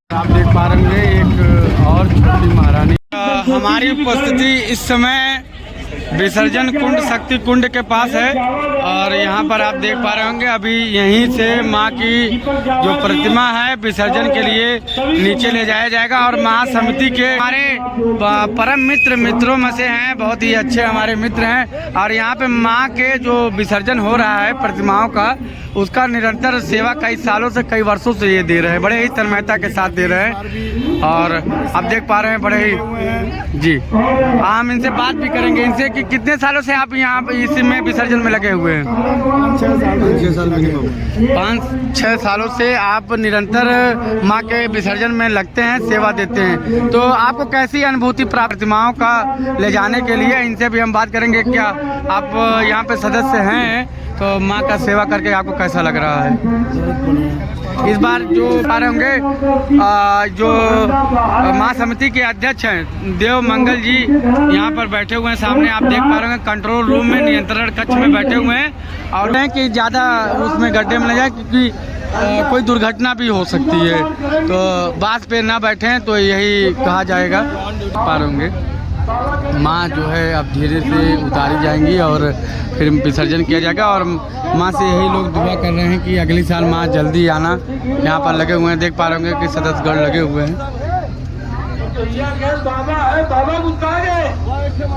आप देख पा रहे होंगे एक और छोटी महारानी। हमारी उपस्थिति इस समय विसर्जन कुंड शक्ति कुंड के पास है और यहाँ पर आप देख पा रहे होंगे अभी यहीं से माँ की जो प्रतिमा है विसर्जन के लिए नीचे ले जाया जाएगा। और महासमिति के हमारे परम मित्रों में से हैं, बहुत ही अच्छे हमारे मित्र हैं। और यहाँ पे माँ के जो विसर्जन हो रहा है प्रतिमाओं का, उसका निरंतर सेवा कई सालों से कई वर्षों से ये दे रहे हैं, बड़े ही तन्मयता के साथ दे रहे हैं। और आप देख पा रहे हैं बड़े ही जी, हम इनसे बात भी करेंगे इनसे कि कितने सालों से आप यहाँ इसमें विसर्जन में लगे हुए हैं? 5-6 सालों से आप निरंतर माँ के विसर्जन में लगते हैं, सेवा देते हैं। तो आपको कैसी अनुभूति प्राप्त प्रतिमाओं का ले जाने के लिए? इनसे भी हम बात करेंगे। क्या आप यहाँ पे सदस्य हैं तो माँ का सेवा करके आपको कैसा लग रहा है? इस बार जो आ रहे होंगे जो महासमिति के अध्यक्ष हैं देव मंगल जी यहाँ पर बैठे हुए हैं सामने, आप देख पा रहे हैं कंट्रोल रूम में नियंत्रण कक्ष में बैठे हुए हैं। और है कि ज़्यादा उसमें गड्ढे में न जाए क्योंकि कोई दुर्घटना भी हो सकती है, तो बास पे ना बैठें तो यही कहा जाएगा। पा रहे होंगे माँ जो है अब धीरे से उतारी जाएंगी और फिर विसर्जन किया जाएगा। और माँ से यही लोग दुआ कर रहे हैं कि अगली साल माँ जल्दी आना। यहाँ पर लगे हुए हैं, देख पा रहे होंगे कि सदस्यगण लगे हुए हैं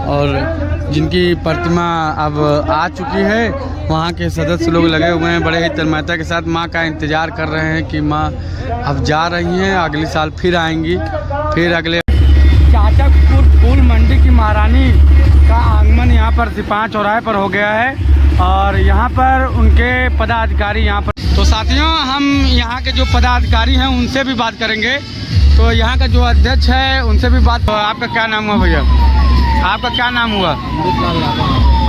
और जिनकी प्रतिमा अब आ चुकी है वहाँ के सदस्य लोग लगे हुए हैं, बड़े ही तन्मयता के साथ माँ का इंतज़ार कर रहे हैं कि माँ अब जा रही हैं, अगली साल फिर आएंगी। फिर अगले चाचकपुर फूल मंडी की महारानी का आगमन यहाँ पर सिपाही चौराहे पर हो गया है और यहाँ पर उनके पदाधिकारी यहाँ पर। तो साथियों, हम यहाँ के जो पदाधिकारी हैं उनसे भी बात करेंगे। तो यहाँ का जो अध्यक्ष है उनसे भी बात। तो आपका क्या नाम हुआ भैया? आपका क्या नाम हुआ?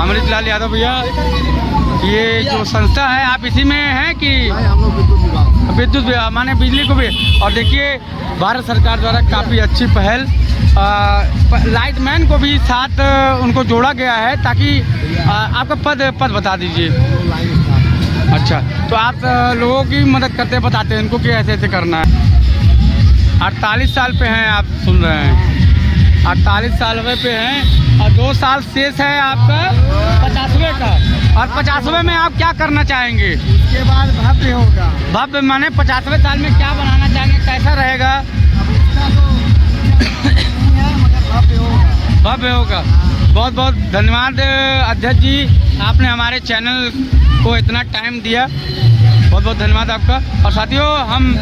अमृतलाल यादव भैया। ये जो संस्था है आप इसी में हैं कि? विद्युत विभाग माने बिजली को भी। और देखिए भारत सरकार द्वारा काफ़ी अच्छी पहल, लाइटमैन को भी साथ उनको जोड़ा गया है ताकि आपका पद बता दीजिए। अच्छा, तो आप लोगों की मदद करते बताते हैं इनको कि ऐसे ऐसे करना है। 48 साल पे हैं आप, सुन रहे हैं 48 साल पे हैं और 2 साल शेष है आपका 50वें का। और 50वें में आप क्या करना चाहेंगे? उसके बाद भव्य होगा। भव्य माने 50वें साल में क्या बनाना चाहेंगे, कैसा रहेगा? भव्य होगा। बहुत बहुत धन्यवाद अध्यक्ष जी, आपने हमारे चैनल को इतना टाइम दिया, बहुत बहुत धन्यवाद आपका। और साथियों, हम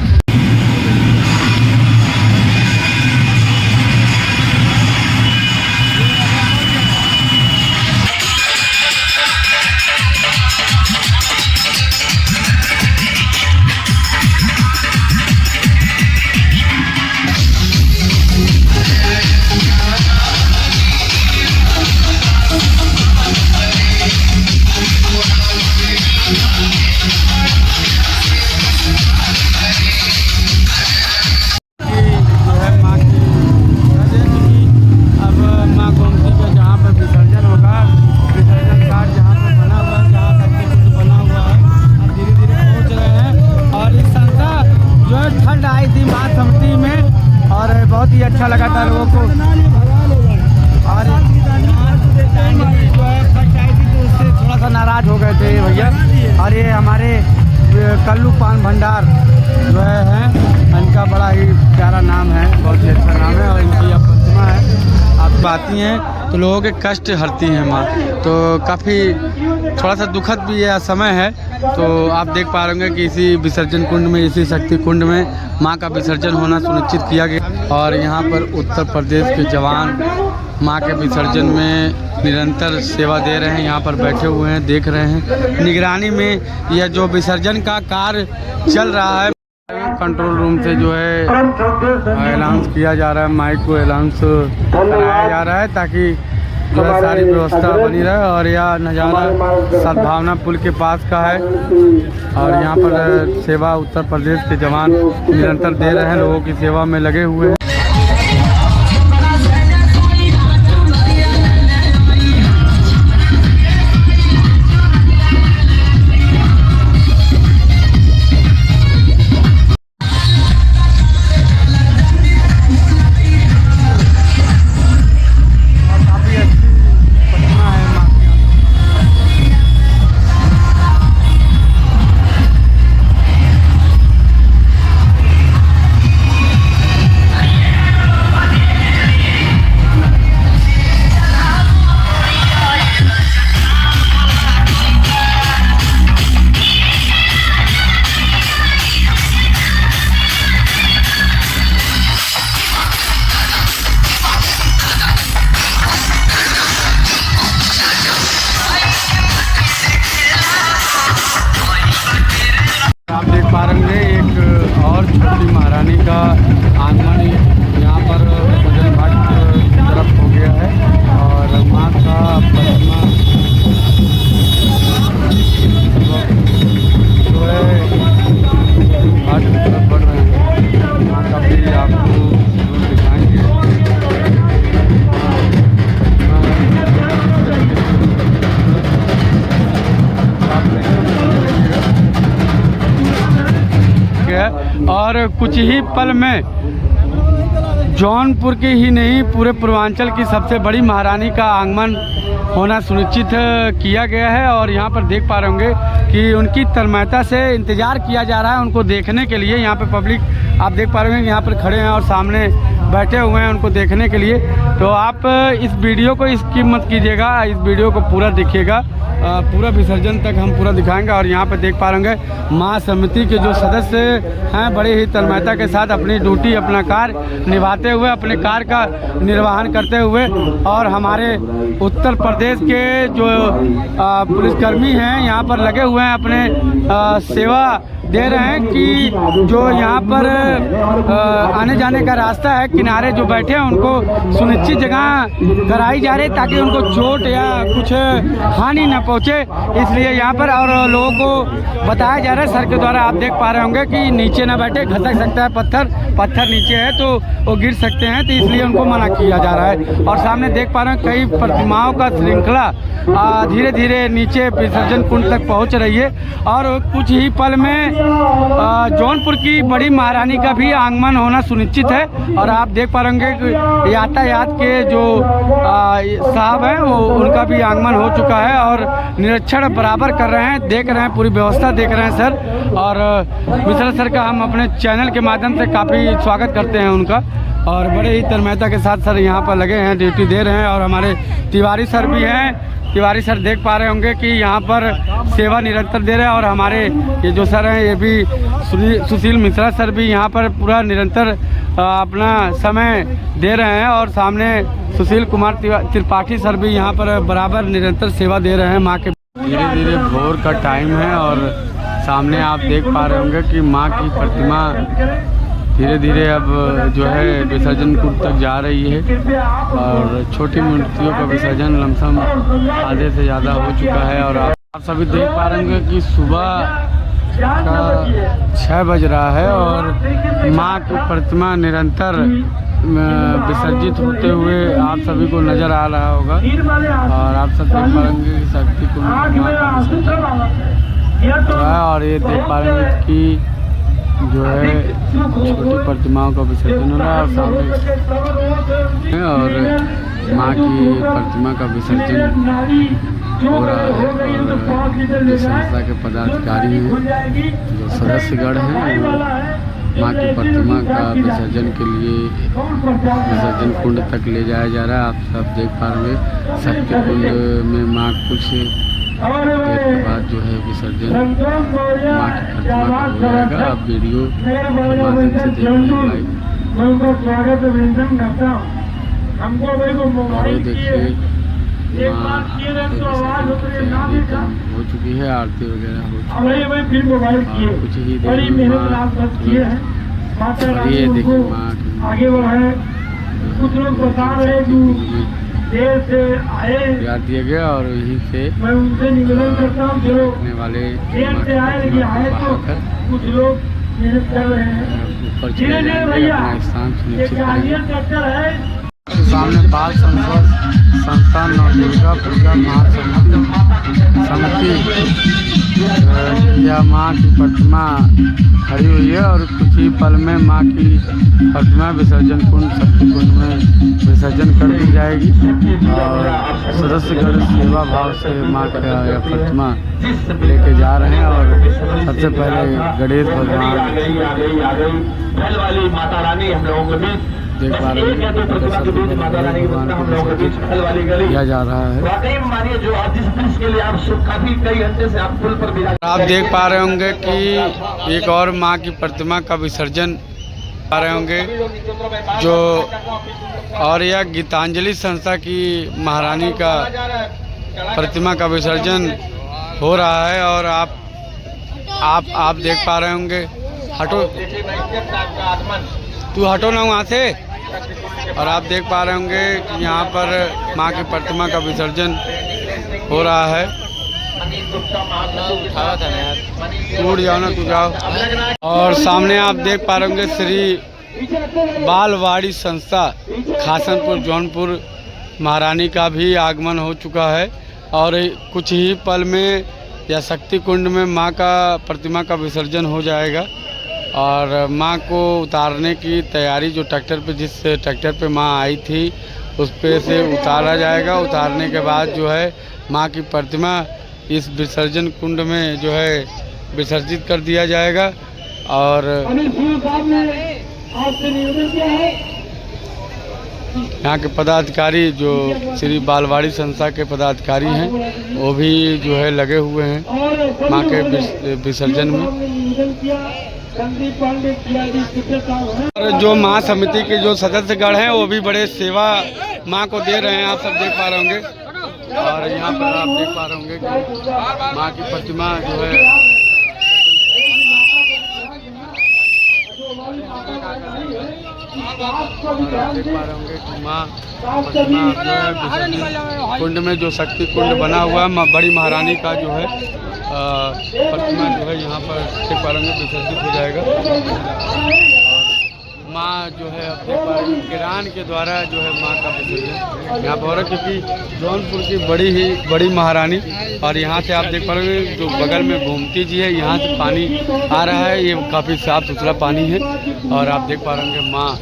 बहुत ही अच्छा लगा था लोगों को। और जो है फर्स्ट आई थी तो उससे थोड़ा सा नाराज हो गए थे भैया। और ये हमारे कल्लू पान भंडार जो है इनका बड़ा ही प्यारा नाम है, बहुत ही अच्छा नाम है। और इनकी यह प्रतिमा है, आप आती हैं तो लोगों के कष्ट हरती हैं माँ। तो काफ़ी थोड़ा सा दुखद भी यह समय है। तो आप देख पा रहे होंगे कि इसी विसर्जन कुंड में, इसी शक्ति कुंड में माँ का विसर्जन होना सुनिश्चित किया गया। और यहाँ पर उत्तर प्रदेश के जवान माँ के विसर्जन में निरंतर सेवा दे रहे हैं, यहाँ पर बैठे हुए हैं, देख रहे हैं। निगरानी में यह जो विसर्जन का कार्य चल रहा है, कंट्रोल रूम से जो है अनाउंस किया जा रहा है, माइक को अनाउंस कराया जा रहा है ताकि जो है सारी व्यवस्था बनी रहे। और यह नज़ारा सद्भावना पुल के पास का है और यहाँ पर सेवा उत्तर प्रदेश के जवान निरंतर दे रहे हैं, लोगों की सेवा में लगे हुए हैं। और कुछ ही पल में जौनपुर की ही नहीं पूरे पूर्वांचल की सबसे बड़ी महारानी का आगमन होना सुनिश्चित किया गया है। और यहाँ पर देख पा रहे होंगे कि उनकी तन्मयता से इंतज़ार किया जा रहा है उनको देखने के लिए। यहाँ पे पब्लिक आप देख पा रहे होंगे यहाँ पर खड़े हैं और सामने बैठे हुए हैं उनको देखने के लिए। तो आप इस वीडियो को स्किप मत कीजिएगा, इस वीडियो को पूरा देखिएगा, पूरा विसर्जन तक हम पूरा दिखाएंगे। और यहाँ पे देख पा रहे होंगे माँ समिति के जो सदस्य हैं बड़े ही तन्मयता के साथ अपनी ड्यूटी अपना कार्य निभाते हुए अपने कार्य का निर्वहन करते हुए, और हमारे उत्तर प्रदेश के जो पुलिसकर्मी हैं यहाँ पर लगे हुए हैं अपने सेवा दे रहे हैं कि जो यहाँ पर आने जाने का रास्ता है किनारे जो बैठे हैं उनको सुनिश्चित जगह कराई जा रही ताकि उनको चोट या कुछ हानि न पहुँचे, इसलिए यहाँ पर। और लोगों को बताया जा रहा है सर के द्वारा, आप देख पा रहे होंगे कि नीचे ना बैठे, खसक सकता है पत्थर नीचे है तो वो गिर सकते हैं, तो इसलिए उनको मना किया जा रहा है। और सामने देख पा रहे हैं कई प्रतिमाओं का श्रृंखला धीरे धीरे नीचे विसर्जन कुंड तक पहुँच रही है। और कुछ ही पल में जौनपुर की बड़ी महारानी का भी आगमन होना सुनिश्चित है। और आप देख पा रहे होंगे कि यातायात के जो साहब हैं वो उनका भी आगमन हो चुका है और निरीक्षण बराबर कर रहे हैं, देख रहे हैं, पूरी व्यवस्था देख रहे हैं सर। और मिश्रा सर का हम अपने चैनल के माध्यम से काफ़ी स्वागत करते हैं उनका, और बड़े ही तन्मयता के साथ सर यहाँ पर लगे हैं, ड्यूटी दे रहे हैं। और हमारे तिवारी सर भी हैं, तिवारी सर देख पा रहे होंगे कि यहाँ पर सेवा निरंतर दे रहे हैं। और हमारे ये जो सर हैं ये भी सुशील मिश्रा सर भी यहाँ पर पूरा निरंतर अपना समय दे रहे हैं। और सामने सुशील कुमार त्रिपाठी सर भी यहाँ पर बराबर निरंतर सेवा दे रहे हैं माँ के। धीरे धीरे भोर का टाइम है और सामने आप देख पा रहे होंगे कि माँ की प्रतिमा धीरे धीरे अब जो है विसर्जन कुंड तक जा रही है। और छोटी मूर्तियों का विसर्जन लमसम आधे से ज़्यादा हो चुका है। और आप सभी देख पा रहे होंगे कि सुबह का 6 बज रहा है और माँ की प्रतिमा निरंतर विसर्जित होते हुए आप सभी को नज़र आ रहा होगा। और आप सब देख पा रहे होंगे कि शक्ति कुंड माँ का विसर्जन हो रहा है। और ये देख पा रहे हैं कि जो है छोटी प्रतिमाओं का विसर्जन हो रहा है और सामने और माँ की प्रतिमा का विसर्जन हो रहा है। और जो संस्था के पदाधिकारी हैं, जो सदस्यगण हैं, वो माँ की प्रतिमा का विसर्जन के लिए विसर्जन कुंड तक ले जाया जा रहा है। आप सब देख पा रहे हैं शक्ति कुंड में माँ कुछ देर के बाद जो है विसर्जन माँ की प्रतिमा का हो जाएगा। आप वीडियो के माध्यम से देख रहे हैं और देखिए माँ हो चुकी है, आरती वगैरह हो चुकी है और कुछ ही देर में माँ ये देखिए माँ याद दिया गया। और यहीं से देखने वाले ऊपर चले जाएंगे, अपना स्थान सुनिश्चित करेंगे। सामने बाल संस्थान नवदुर्गा पूजा समिति यह माँ की प्रतिमा खड़ी हुई है। और कुछ ही पल में माँ की प्रतिमा विसर्जन कुंड शक्ति कुंड में विसर्जन कर दी जाएगी। और सदस्यगण सेवा भाव से माँ का यह प्रतिमा लेके जा रहे हैं। और सबसे पहले गणेश भगवान देख पा रहे हैं भगवान को विसर्जित किया जा रहा है। आप देख पा रहे होंगे कि एक और माँ की प्रतिमा का विसर्जन पा रहे होंगे जो, और यह गीतांजलि संस्था की महारानी का प्रतिमा का विसर्जन हो रहा है। और आप देख पा रहे होंगे, हटो तू हटो ना वहाँ से। और आप देख पा रहे होंगे कि यहाँ पर माँ की प्रतिमा का विसर्जन हो रहा है। टूट जाओ ना, तू जाओ। और सामने आप देख पा रहे होंगे श्री बालवाड़ी संस्था खासनपुर जौनपुर महारानी का भी आगमन हो चुका है। और कुछ ही पल में या शक्ति कुंड में माँ का प्रतिमा का विसर्जन हो जाएगा। और माँ को उतारने की तैयारी जो ट्रैक्टर पे, जिस ट्रैक्टर पे माँ आई थी उस पे से उतारा जाएगा। उतारने के बाद जो है माँ की प्रतिमा इस विसर्जन कुंड में जो है विसर्जित कर दिया जाएगा। और यहाँ के पदाधिकारी जो श्री बालवाड़ी संस्था के पदाधिकारी हैं वो भी जो है लगे हुए हैं माँ के विसर्जन में। और जो महा समिति के जो सदस्यगण हैं वो भी बड़े सेवा माँ को दे रहे हैं, आप सब देख पा रहे होंगे। और यहाँ पर आप देख पा रहे होंगे कि माँ की प्रतिमा जो है देख पा रहे होंगे कि माँ प्रतिमा जो है विसर्जन कुंड में, जो शक्ति कुंड बना हुआ है बड़ी महारानी का जो है प्रतिमा जो है यहाँ पर देख पा रहे होंगे विसर्जित हो जाएगा। माँ जो है अपने किरान के द्वारा जो है माँ का विसर्जन यहाँ पर हो रहा है, क्योंकि जौनपुर की बड़ी महारानी। और यहाँ से आप देख पा रहे हैं जो बगल में गोमती जी है, यहाँ से पानी आ रहा है, ये काफ़ी साफ़ सुथरा पानी है। और आप देख पा रहे होंगे माँ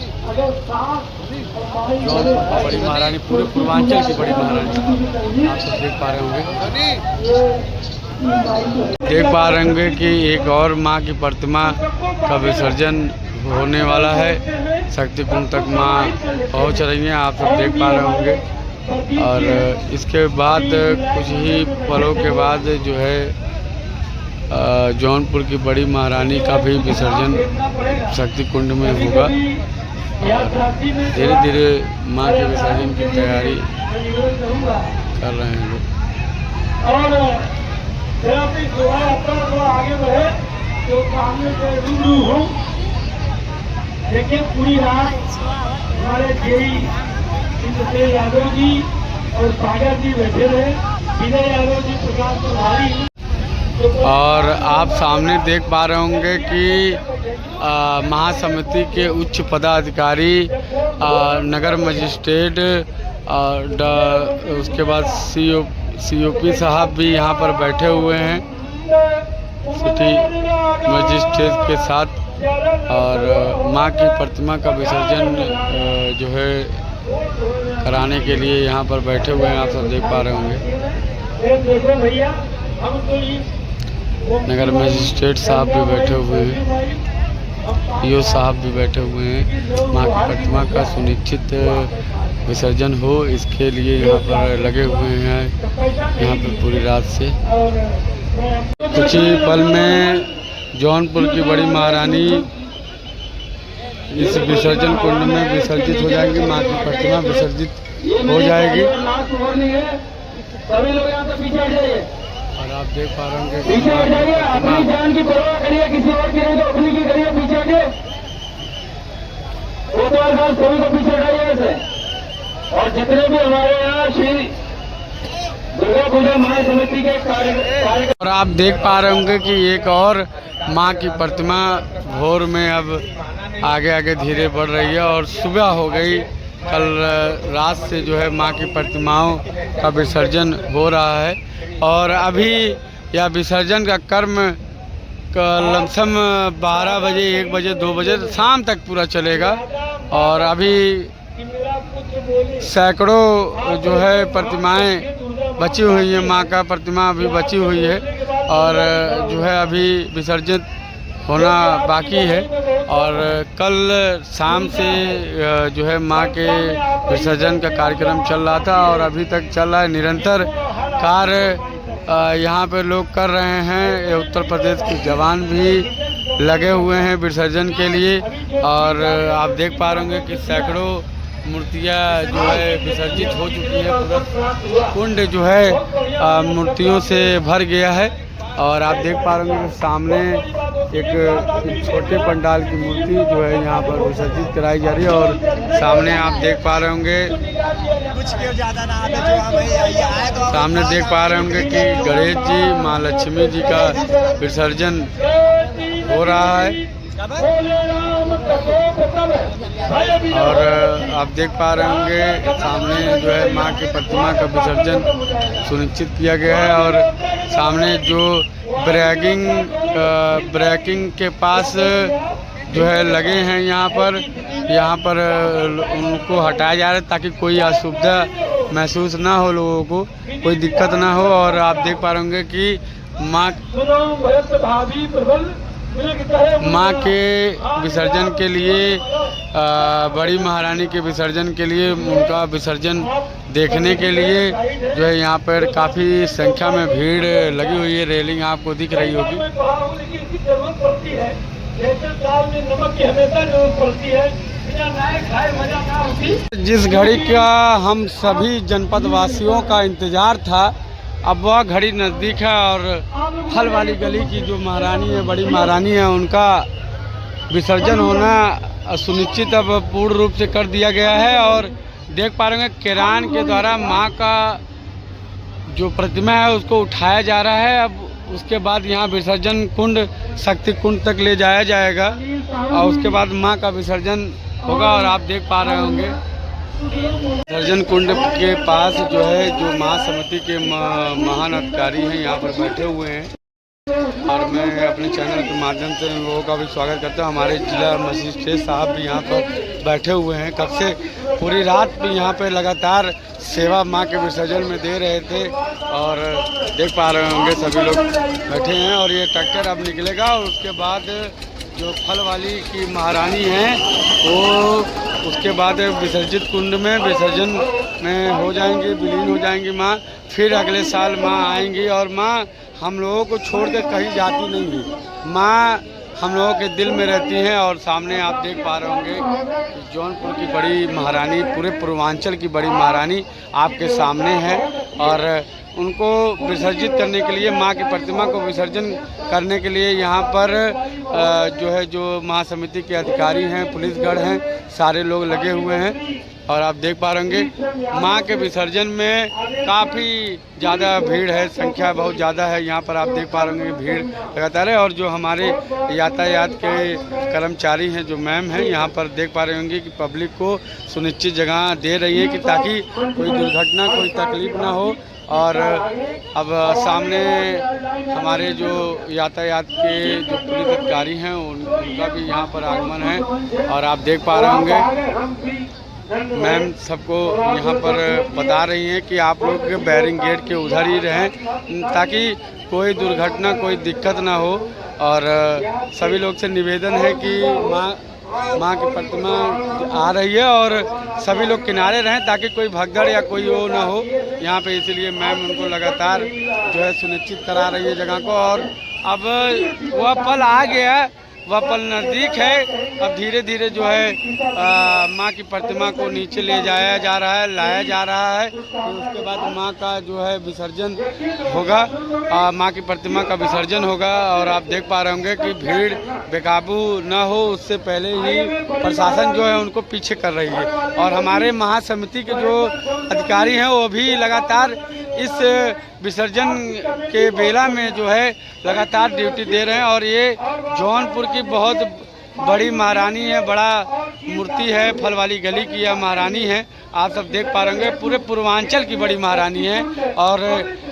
जौनपुर बड़ी महारानी, पूरे पूर्वांचल की बड़ी महारानी आप सब देख पा रहे होंगे। देख पा रहे होंगे कि एक और माँ की प्रतिमा का विसर्जन होने वाला है। शक्ति कुंड तक माँ पहुँच रही हैं, आप सब देख पा रहे होंगे। और इसके बाद कुछ ही पलों के बाद जो है जौनपुर की बड़ी महारानी का भी विसर्जन शक्ति कुंड में होगा। धीरे धीरे माँ के विसर्जन की तैयारी कर रहे हैं लोग। देखिए पूरी रात हमारे जेई इंद्रसेन यादव जी और सागर जी बैठे रहे, विनय यादव जी, प्रकाश प्रभारी। और आप सामने देख पा रहे होंगे कि महासमिति के उच्च पदाधिकारी, नगर मजिस्ट्रेट और उसके बाद सीओपी साहब भी यहाँ पर बैठे हुए हैं सिटी मजिस्ट्रेट के साथ। और माँ की प्रतिमा का विसर्जन जो है कराने के लिए यहाँ पर बैठे हुए हैं, आप सब देख पा रहे होंगे। नगर मजिस्ट्रेट साहब भी बैठे हुए हैं, ईओ साहब भी बैठे हुए हैं। माँ की प्रतिमा का सुनिश्चित विसर्जन हो इसके लिए यहाँ पर लगे हुए हैं, यहाँ पर पूरी रात से। कुछ ही पल में जौनपुर की बड़ी महारानी इस विसर्जन कुंड में विसर्जित हो जाएंगी, माँ की प्रतिमा विसर्जित हो जाएगी। और आप देख पा रहे होंगे और जितने भी हमारे यहाँ श्री दुर्गा पूजा महासमिति के कार्य। और आप देख पा रहे होंगे कि एक और माँ की प्रतिमा भोर में अब आगे आगे धीरे बढ़ रही है और सुबह हो गई। कल रात से जो है माँ की प्रतिमाओं का विसर्जन हो रहा है और अभी यह विसर्जन का क्रम लमसम 12 बजे, 1 बजे, 2 बजे शाम तक पूरा चलेगा। और अभी सैकड़ों जो है प्रतिमाएं बची हुई हैं, माँ का प्रतिमा अभी बची हुई है और जो है अभी विसर्जित होना बाकी है। और कल शाम से जो है माँ के विसर्जन का कार्यक्रम चल रहा था और अभी तक चल रहा है। निरंतर कार्य यहाँ पे लोग कर रहे हैं। उत्तर प्रदेश के जवान भी लगे हुए हैं विसर्जन के लिए। और आप देख पा रहे होंगे कि सैकड़ों मूर्तियाँ जो है विसर्जित हो चुकी है। पूरा कुंड जो है मूर्तियों से भर गया है। और आप देख पा रहे होंगे कि सामने एक छोटे पंडाल की मूर्ति जो है यहाँ पर विसर्जित कराई जा रही है। और सामने आप देख पा रहे होंगे, सामने देख पा रहे होंगे कि गणेश जी, माँ लक्ष्मी जी का विसर्जन हो रहा है। और आप देख पा रहे होंगे सामने जो है माँ की प्रतिमा का विसर्जन सुनिश्चित किया गया है। और सामने जो ब्रेकिंग के पास जो है लगे हैं यहाँ पर उनको हटाया जा रहा है ताकि कोई असुविधा महसूस ना हो, लोगों को कोई दिक्कत ना हो। और आप देख पा रहे होंगे कि माँ के विसर्जन के लिए बड़ी महारानी के विसर्जन के लिए उनका विसर्जन देखने के लिए जो है यहाँ पर काफ़ी संख्या में भीड़ लगी हुई है। रेलिंग आपको दिख रही होगी। जिस घड़ी का हम सभी जनपद वासियों का इंतज़ार था, अब वह घड़ी नज़दीक है और फल वाली गली की जो महारानी है, बड़ी महारानी है, उनका विसर्जन होना सुनिश्चित अब पूर्ण रूप से कर दिया गया है। और देख पा रहे हैं किरान के द्वारा माँ का जो प्रतिमा है उसको उठाया जा रहा है। अब उसके बाद यहाँ विसर्जन कुंड, शक्ति कुंड तक ले जाया जाएगा और उसके बाद माँ का विसर्जन होगा। और आप देख पा रहे होंगे विसर्जन कुंड के पास जो है जो महासमिति के महान अधिकारी हैं यहाँ पर बैठे हुए हैं। और मैं अपने चैनल के माध्यम से उन लोगों का भी स्वागत करता हूँ। हमारे जिला मजिस्ट्रेट साहब भी यहाँ पर बैठे हुए हैं, कब से पूरी रात भी यहाँ पे लगातार सेवा माँ के विसर्जन में दे रहे थे। और देख पा रहे होंगे सभी लोग बैठे हैं। और ये ट्रैक्टर अब निकलेगा और उसके बाद जो फल वाली की महारानी हैं वो उसके बाद विसर्जित कुंड में विसर्जन में हो जाएंगी, विलीन हो जाएंगी माँ। फिर अगले साल माँ आएंगी और माँ हम लोगों को छोड़ के कहीं जाती नहीं है। माँ हम लोगों के दिल में रहती हैं। और सामने आप देख पा रहे होंगे कि जौनपुर की बड़ी महारानी, पूरे पूर्वांचल की बड़ी महारानी आपके सामने है। और उनको विसर्जित करने के लिए, माँ की प्रतिमा को विसर्जन करने के लिए यहाँ पर जो है जो महासमिति के अधिकारी हैं, पुलिसगढ़ हैं, सारे लोग लगे हुए हैं। और आप देख पा रहे होंगे माँ के विसर्जन में काफ़ी ज़्यादा भीड़ है, संख्या बहुत ज़्यादा है। यहाँ पर आप देख पा रहे होंगे भीड़ लगातार है। और जो हमारे यातायात के कर्मचारी हैं, जो मैम हैं, यहाँ पर देख पा रहे होंगे कि पब्लिक को सुनिश्चित जगह दे रही है कि ताकि कोई दुर्घटना, कोई तकलीफ ना हो। और अब सामने हमारे जो यातायात के जो पुलिस अधिकारी हैं उनका भी यहाँ पर आगमन है। और आप देख पा रहे होंगे मैम सबको यहाँ पर बता रही हैं कि आप लोग बैरिंग गेट के उधर ही रहें ताकि कोई दुर्घटना, कोई दिक्कत ना हो। और सभी लोग से निवेदन है कि माँ की प्रतिमा आ रही है और सभी लोग किनारे रहें ताकि कोई भगदड़ या कोई वो ना हो यहाँ पे। इसीलिए मैम उनको लगातार जो है सुनिश्चित करा रही है जगह को। और अब वह पल आ गया, वह पल नज़दीक है। अब धीरे धीरे जो है माँ की प्रतिमा को नीचे ले जाया जा रहा है, लाया जा रहा है। तो उसके बाद माँ का जो है विसर्जन होगा, माँ की प्रतिमा का विसर्जन होगा। और आप देख पा रहे होंगे कि भीड़ बेकाबू ना हो उससे पहले ही प्रशासन जो है उनको पीछे कर रही है। और हमारे महासमिति के जो अधिकारी हैं वो भी लगातार इस विसर्जन के बेला में जो है लगातार ड्यूटी दे रहे हैं। और ये जौनपुर की बहुत बड़ी महारानी है, बड़ा मूर्ति है, फल वाली गली की यह महारानी है। आप सब देख पा रहे होंगे पूरे पूर्वांचल की बड़ी महारानी है। और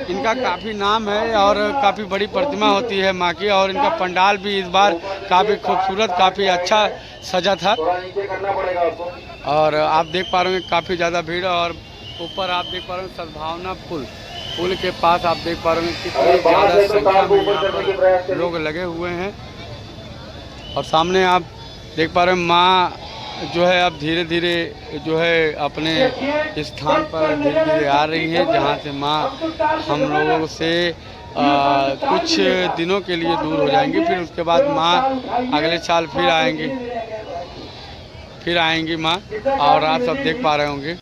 इनका काफ़ी नाम है और काफ़ी बड़ी प्रतिमा होती है माँ की। और इनका पंडाल भी इस बार काफ़ी खूबसूरत, काफ़ी अच्छा सजा था। और आप देख पा रहे होंगे काफ़ी ज़्यादा भीड़। और ऊपर आप देख पा रहे हैं सद्भावना पुल के पास आप देख पा रहे हैं कितनी ज़्यादा संख्या में यहाँ पर लोग लगे हुए हैं। और सामने आप देख पा रहे हैं माँ जो है अब धीरे धीरे जो है अपने स्थान पर धीरे धीरे आ रही है, जहाँ से माँ हम लोगों से कुछ दिनों के लिए दूर हो जाएंगी। फिर उसके बाद माँ अगले साल फिर आएंगी माँ। और आप सब देख पा रहे होंगे।